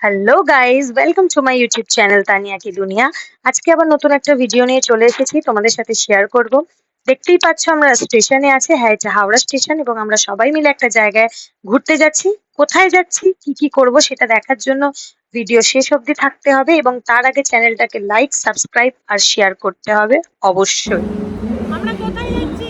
Hello guys, welcome to my YouTube channel Tania কি দুনিয়া। আজকে আবার নতুন একটা ভিডিও নিয়ে চলে এসেছি, তোমাদের সাথে শেয়ার করব। দেখতেই পাচ্ছ আমরা স্টেশনে আছি, হ্যাঁ এটা হাওড়া স্টেশন, এবং আমরা সবাই মিলে একটা জায়গায় ঘুরতে যাচ্ছি। কোথায় যাচ্ছি, কি কি করব সেটা দেখার জন্য ভিডিও শেষ অবধি থাকতে হবে, এবং তার আগে চ্যানেলটাকে লাইক, সাবস্ক্রাইব আর শেয়ার করতে হবে অবশ্যই। আমরা কোথায় যাচ্ছি?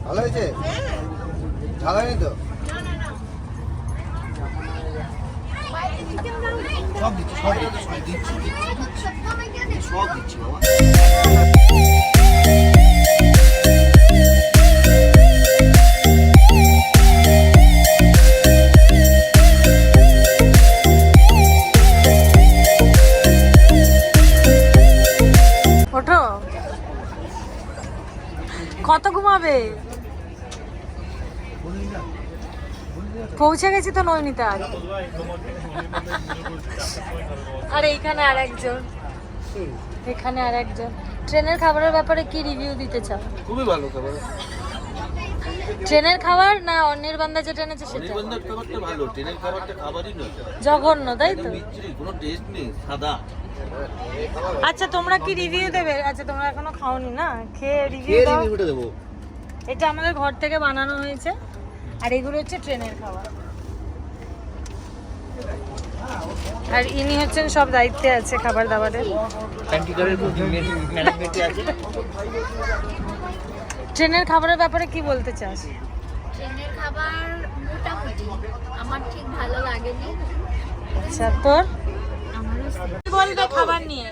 ভালো হয়েছে? ঝাল হয়নি তো? সব দিচ্ছি বাবা। ওঠো, কত ঘুমাবে? পৌঁছে গেছি তো নৈনিতাল। আর এইখানে আর একজন, এখানে আর একজন। ট্রেনের খাবারের ব্যাপারে কি রিভিউ দিতে চাও? খুবই ভালো খাবার। ট্রেনের খাবার না অনির্বাণদা যেটা এনেছে সেটা? অনির্বাণদার খাবারটা ভালো, ট্রেনের খাবারটা খাবারই নয়। জঘন্য, তাই তো? মিষ্টি, কোনো টেস্ট নেই, সাদা। আচ্ছা তোমরা কি রিভিউ দেবে? আচ্ছা তোমরা এখনো খাওনি না, খেয়ে রিভিউ কে দাও। রিভিউটা দেবো? এটা আমাদের ঘর থেকে বানানো হয়েছে, আর এগুলো হচ্ছে ট্রেনের খাবার। আর ইনি হচ্ছেন সব দায়িত্বে আছে খাবার দাবারের। ট্রেনের খাবারের ব্যাপারে কি বলতে চাস? ট্রেনের খাবার মোটামুটি আমার ঠিক ভালো লাগেনি। আচ্ছা তোর আমারও কি বলবে খাবার নিয়ে?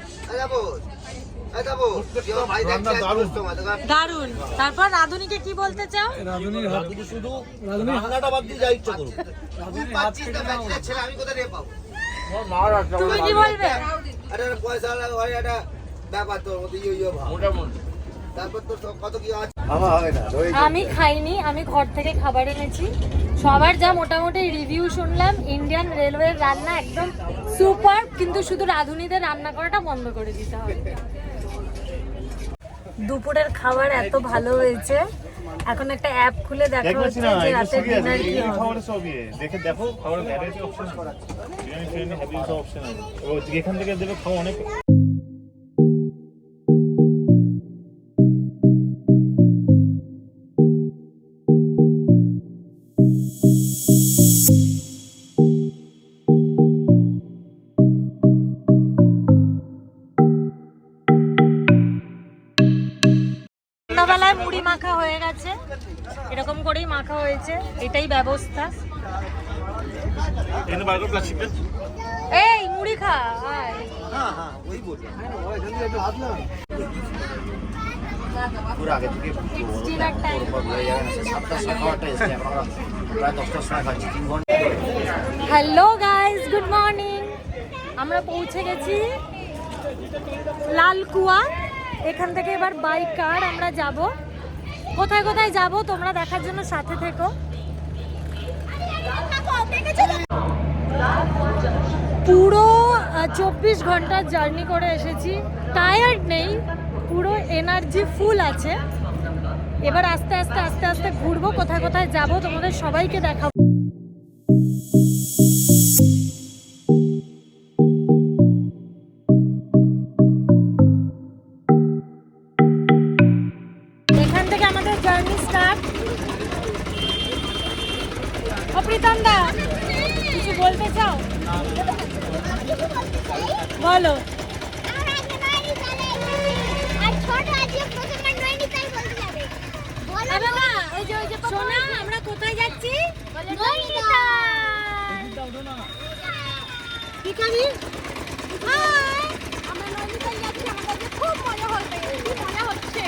দারুন। তারপর রাধুনিকে কি বলতে চাও? শুধু রান্নাটা বাদ দিয়ে যা ইচ্ছা করুক। তুমি কি বলবে? আরে পয়সা হয় একটা ব্যাপার, তোর মধ্যে মোটামুটি। তারপর তোর কত কি আছে? আমার হবে না। আমি খাইনি, আমি ঘর থেকে খাবার এনেছি। সবার যা মোটামুটি রিভিউ শুনলাম, ইন্ডিয়ান রেলওয়ের রান্না একদম সুপার, কিন্তু শুধু রাধুনিদের রান্না করাটা বন্ধ করে দিতে হবে। দুপুরের খাবার এত ভালো হয়েছে, এখন একটা অ্যাপ খুলে দেখা হচ্ছে যে রাতে ডিনার কি হবে। খাবারের সব দেখে দেখো, খাবারের ভ্যারাইটি অপশন আছে, বিরিয়ানি ফিরিয়ানি হ্যাভি সব অপশন আছে, ও এখান থেকে দেবে খাও অনেক। সন্ধ্যাবেলায় মুড়ি মাখা হয়ে গেছে, এরকম করেই মাখা হয়েছে, এটাই ব্যবস্থা। এখানে বার করে প্লাস্টিকটা। এই মুড়ি খা, আয়। হ্যাঁ হ্যাঁ, ওই বলি। ওইখান থেকে একটু হাত না। পুরো আগে থেকে ডিনার টাইম। প্রায় 10টার সময় খাচ্ছি, 3 ঘন্টা। Hello guys, good morning. আমরা পৌঁছে গেছি লালকুয়া। এখান থেকে এবার বাই কার আমরা যাব। কোথায় কোথায় যাব তোমরা দেখার জন্য সাথে থেকো। পুরো 24 ঘন্টার জার্নি করে এসেছি, টায়ার্ড নেই, পুরো এনার্জি ফুল আছে। এবার আস্তে আস্তে আস্তে আস্তে ঘুরবো, কোথায় কোথায় যাব তোমাদের সবাইকে দেখাবো। এখান থেকে আমাদের জার্নি স্টার্ট। অপ্রিতন্দা কিছু বলতে চাও? বলো। সোনা, আমরা কোথায় যাচ্ছি? কি খাবি? আমরা নৈনিতাল যাচ্ছি, আমাদের খুব মজা হচ্ছে।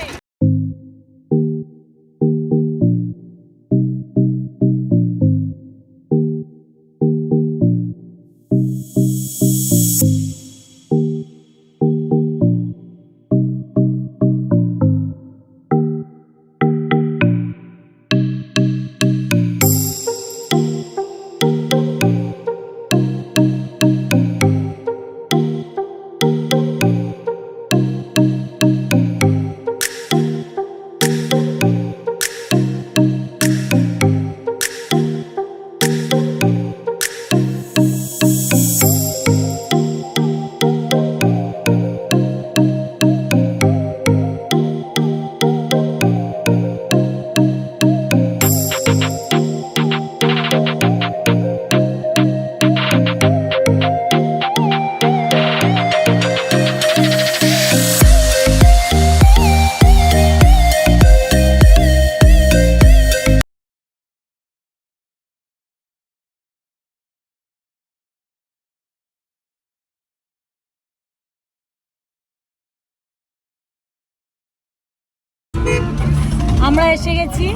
আমরা এসে গেছি,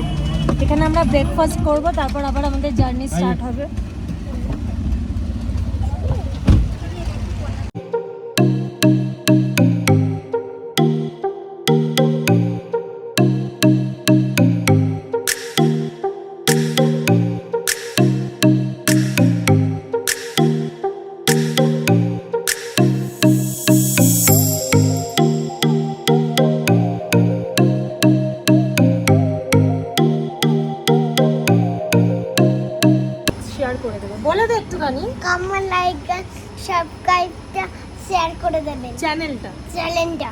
এখানে আমরা ব্রেকফাস্ট করব, তারপর আবার আমাদের জার্নি স্টার্ট হবে। শেয়ার করে দেবো, বলে দে একটুখানি কমেন্ট লাইক সাবস্ক্রাইবটা শেয়ার করে দেবেন চ্যানেলটা। চ্যানেলটা।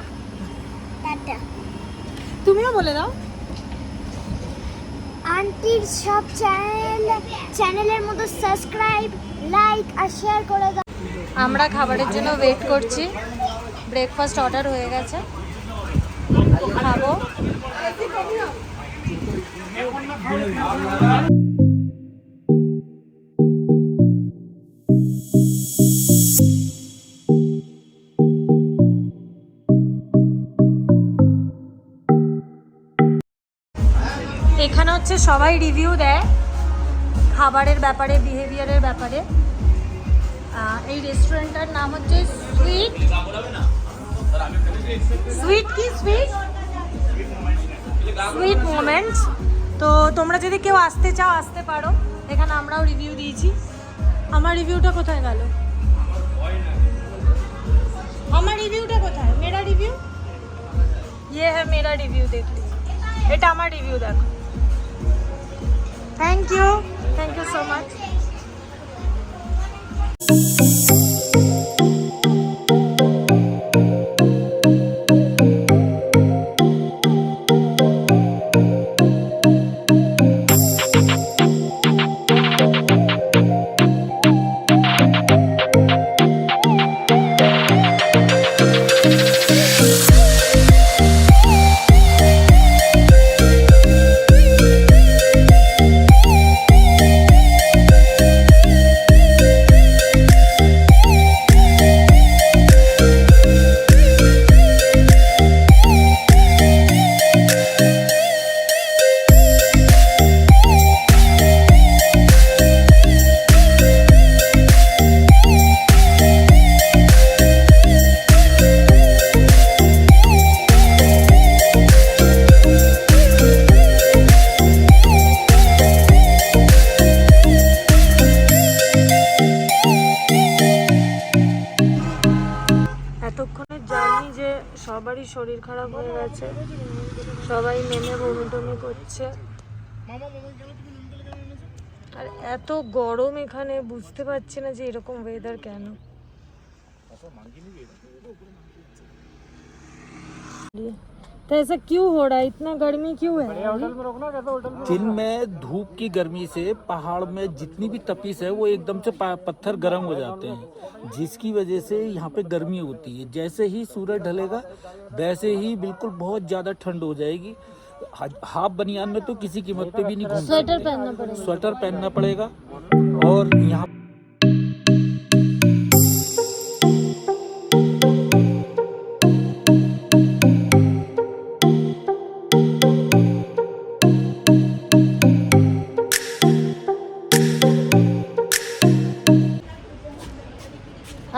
টাটা। তুমিও বলে দাও। আন্টির সব চ্যানেলের মতো সাবস্ক্রাইব লাইক আর শেয়ার করে দাও। আমরা খাবারের জন্য ওয়েট করছি, ব্রেকফাস্ট অর্ডার হয়ে গেছে, খাবো। এখানে হচ্ছে সবাই রিভিউ দেয় খাবারের ব্যাপারে, বিহেভিয়ারের ব্যাপারে। এই রেস্টুরেন্টটার নাম হচ্ছে সুইট মোমেন্টস। তো তোমরা যদি কেউ আসতে চাও আসতে পারো, এখানে আমরাও রিভিউ দিয়েছি। আমার রিভিউটা কোথায় গেল? আমার রিভিউটা কোথায়? মেরা রিভিউ, ये है मेरा रिव्यू, देख लीजिए। এটা আমার রিভিউ দেখো। Thank you so much. এতক্ষণের জার্নি যে সবারই শরীর খারাপ হয়ে গেছে, সবাই নেমে বমি টমি করছে। আর এত গরম এখানে, বুঝতে পারছি না যে এরকম ওয়েদার কেন। तो ऐसा क्यों हो रहा है, इतना गर्मी क्यों है? दिन में धूप की गर्मी से पहाड़ में जितनी भी तपिश है वो एकदम से पत्थर गर्म हो जाते हैं, जिसकी वजह से यहाँ पे गर्मी होती है। जैसे ही सूरज ढलेगा वैसे ही बिल्कुल बहुत ज़्यादा ठंड हो जाएगी। हाफ बनियान में तो किसी कीमत पे भी नहीं घूम सकते। स्वेटर पहनना पड़ेगा। स्वेटर पहनना पड़ेगा। और यहाँ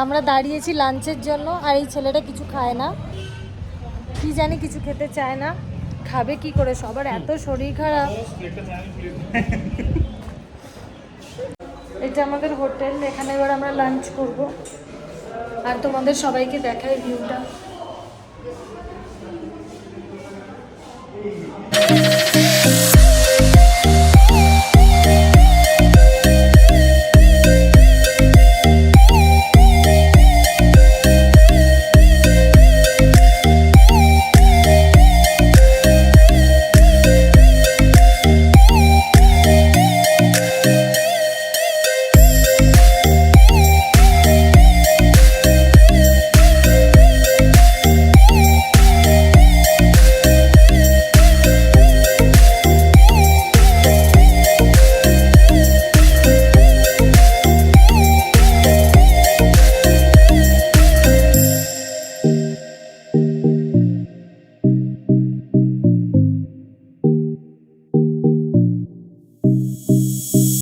আমরা দাঁড়িয়েছি লাঞ্চের জন্য, আর এই ছেলেটা কিছু খায় না, কি জানি কিছু খেতে চায় না। খাবে কি করে, সবার এত শরীর খারাপ। এটা আমাদের হোটেল, এখানে এবার আমরা লাঞ্চ করব, আর তোমাদের সবাইকে দেখাই ভিউটা।